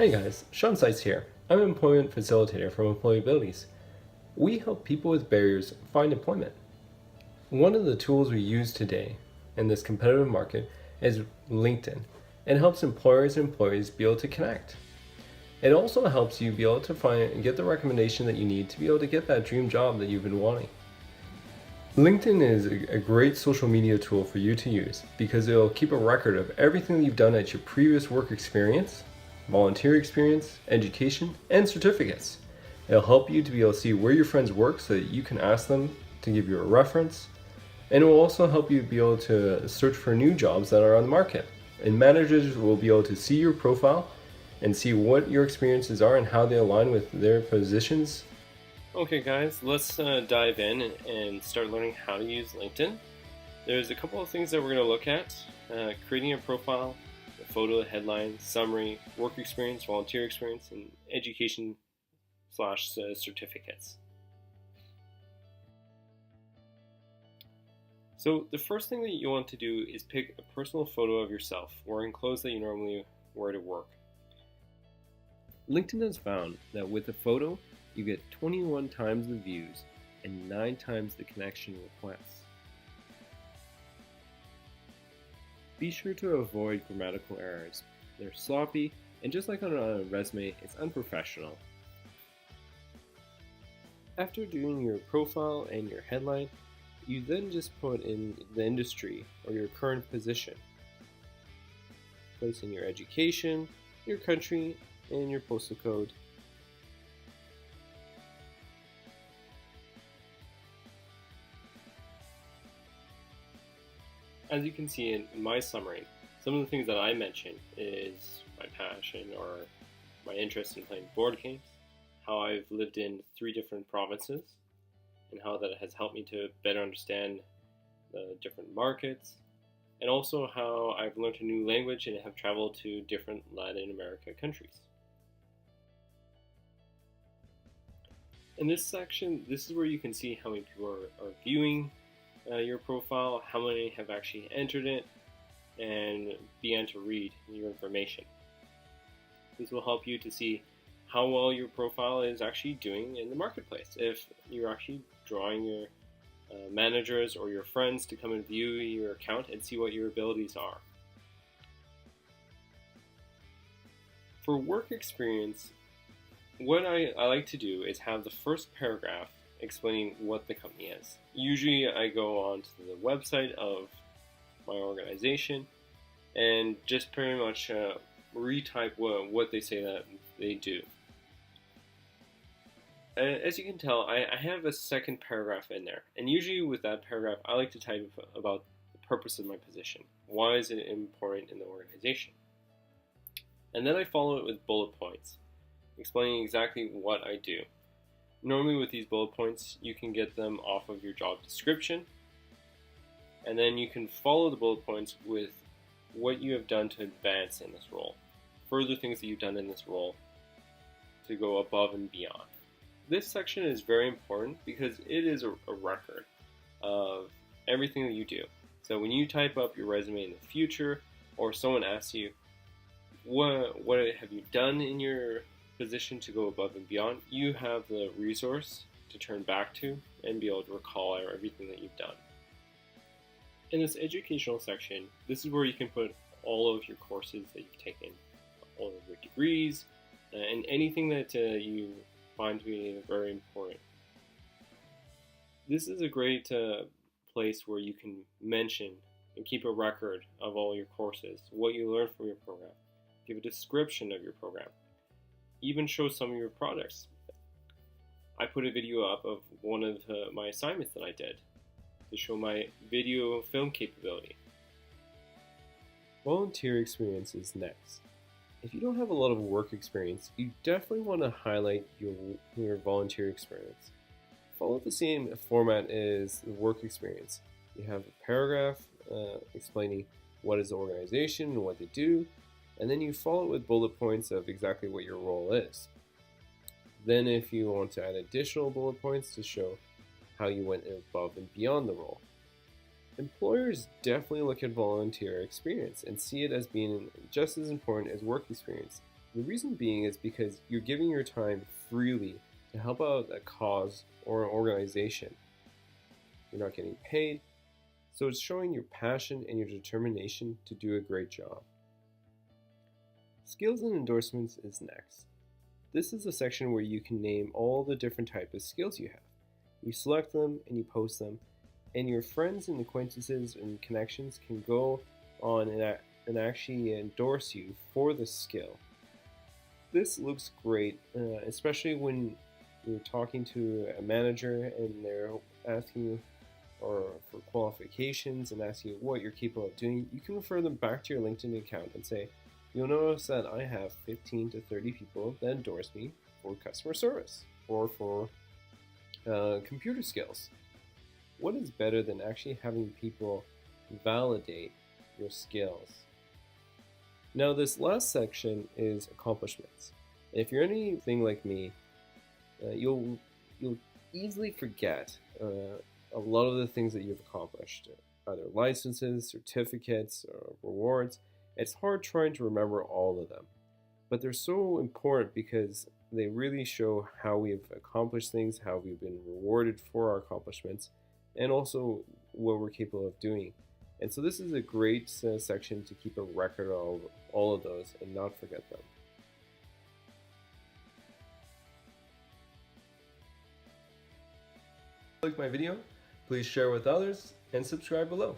Hey guys, Sean Seitz here. I'm an employment facilitator from Employabilities. We help people with barriers find employment. One of the tools we use today in this competitive market is LinkedIn. It helps employers and employees be able to connect. It also helps you be able to find and get the recommendation that you need to be able to get that dream job that you've been wanting. LinkedIn is a great social media tool for you to use because it'll keep a record of everything that you've done at your previous work experience, volunteer experience, education, and certificates. It'll help you to be able to see where your friends work so that you can ask them to give you a reference. And it will also help you be able to search for new jobs that are on the market. And managers will be able to see your profile and see what your experiences are and how they align with their positions. Okay guys, let's dive in and start learning how to use LinkedIn. There's a couple of things that we're going to look at. Creating a profile, a photo, headline, summary, work experience, volunteer experience, and education slash certificates. So the first thing that you want to do is pick a personal photo of yourself wearing clothes that you normally wear to work. LinkedIn has found that with a photo, you get 21 times the views and 9 times the connection requests. Be sure to avoid grammatical errors. They're sloppy, and just like on a resume, it's unprofessional. After doing your profile and your headline, you then just put in the industry or your current position. Place in your education, your country, and your postal code. As you can see in my summary, some of the things that I mention is my passion or my interest in playing board games, how I've lived in 3 different provinces, and how that has helped me to better understand the different markets, and also how I've learned a new language and have traveled to different Latin America countries. In this section, this is where you can see how many people are viewing your profile, how many have actually entered it, and began to read your information. This will help you to see how well your profile is actually doing in the marketplace. If you're actually drawing your managers or your friends to come and view your account and see what your abilities are. For work experience, what I like to do is have the first paragraph explaining what the company is. Usually I go onto the website of my organization and just pretty much retype what they say that they do. As you can tell, I have a second paragraph in there, and usually with that paragraph I like to type about the purpose of my position. Why is it important in the organization? And then I follow it with bullet points, explaining exactly what I do. Normally with these bullet points, you can get them off of your job description, and then you can follow the bullet points with what you have done to advance in this role, further things that you've done in this role to go above and beyond. This section is very important because it is a record of everything that you do. So when you type up your resume in the future, or someone asks you, what have you done in your position to go above and beyond, you have the resource to turn back to and be able to recall everything that you've done. In this educational section, this is where you can put all of your courses that you've taken, all of your degrees, and anything that you find to be very important. This is a great place where you can mention and keep a record of all your courses, what you learned from your program, give a description of your program, even show some of your products. I put a video up of one of my assignments that I did to show my video film capability. Volunteer experience is next. If you don't have a lot of work experience, you definitely want to highlight your volunteer experience. Follow the same format as the work experience. You have a paragraph explaining what is the organization and what they do, and then you follow it with bullet points of exactly what your role is. Then if you want to add additional bullet points to show how you went above and beyond the role. Employers definitely look at volunteer experience and see it as being just as important as work experience. The reason being is because you're giving your time freely to help out a cause or an organization. You're not getting paid, so it's showing your passion and your determination to do a great job. Skills and endorsements is next. This is a section where you can name all the different types of skills you have. You select them and you post them, and your friends and acquaintances and connections can go on and actually endorse you for the skill. This looks great, especially when you're talking to a manager and they're asking you or for qualifications and asking you what you're capable of doing. You can refer them back to your LinkedIn account and say, you'll notice that I have 15 to 30 people that endorse me for customer service or for computer skills. What is better than actually having people validate your skills? Now, this last section is accomplishments. If you're anything like me, you'll easily forget a lot of the things that you've accomplished, either licenses, certificates, or rewards. It's hard trying to remember all of them, but they're so important because they really show how we've accomplished things, how we've been rewarded for our accomplishments, and also what we're capable of doing. And so this is a great section to keep a record of all of those and not forget them. If you like my video, please share with others and subscribe below.